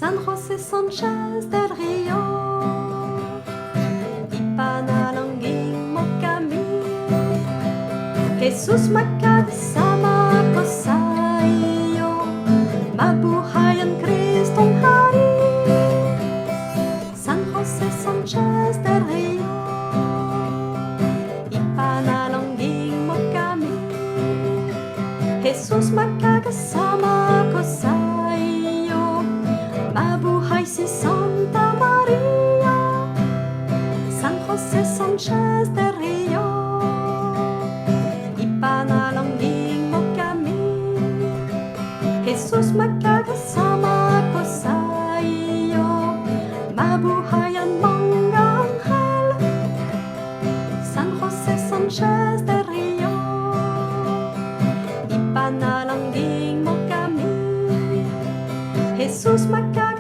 San Jose Sanchez del Rio, ipanalangin mo kami. Jesus, magkakasama ko sa iyo, mabuhay ang Kristong Hari. San Jose Sanchez del Rio, ipanalangin mo kami. Jesus, magkakasama ko sa iyo, mabuhay si Santa Maria. San Jose Sanchez del Rio, ipanalangin mo kami. Jesus, magkakasama ko sa iyo, mabuhay ang mga anghel. San Jose Sanchez del Rio, ipanalangin mo kami. Jesus, magkakasama